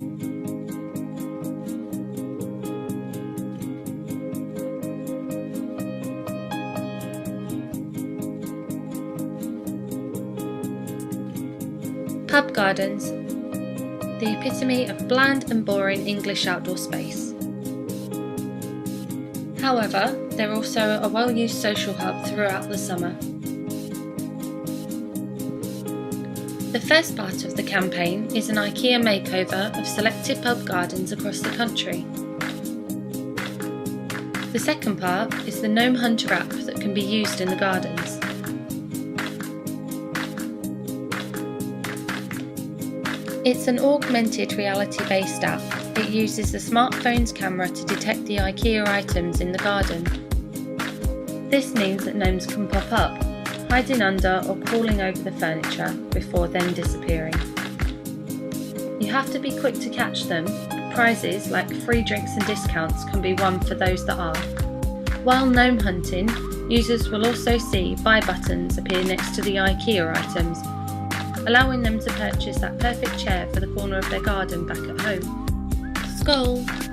Pub Gardens, the epitome of bland and boring English outdoor space. However, they're also a well-used social hub throughout the summer. The first part of the campaign is an IKEA makeover of selected pub gardens across the country. The second part is the Gnome Hunter app that can be used in the gardens. It's an augmented reality-based app. It uses the smartphone's camera to detect the IKEA items in the garden. This means that gnomes can pop up, hiding under or crawling over the furniture before then disappearing. You have to be quick to catch them. Prizes like free drinks and discounts can be won for those that are. While gnome hunting, users will also see buy buttons appear next to the IKEA items, allowing them to purchase that perfect chair for the corner of their garden back at home. Skål!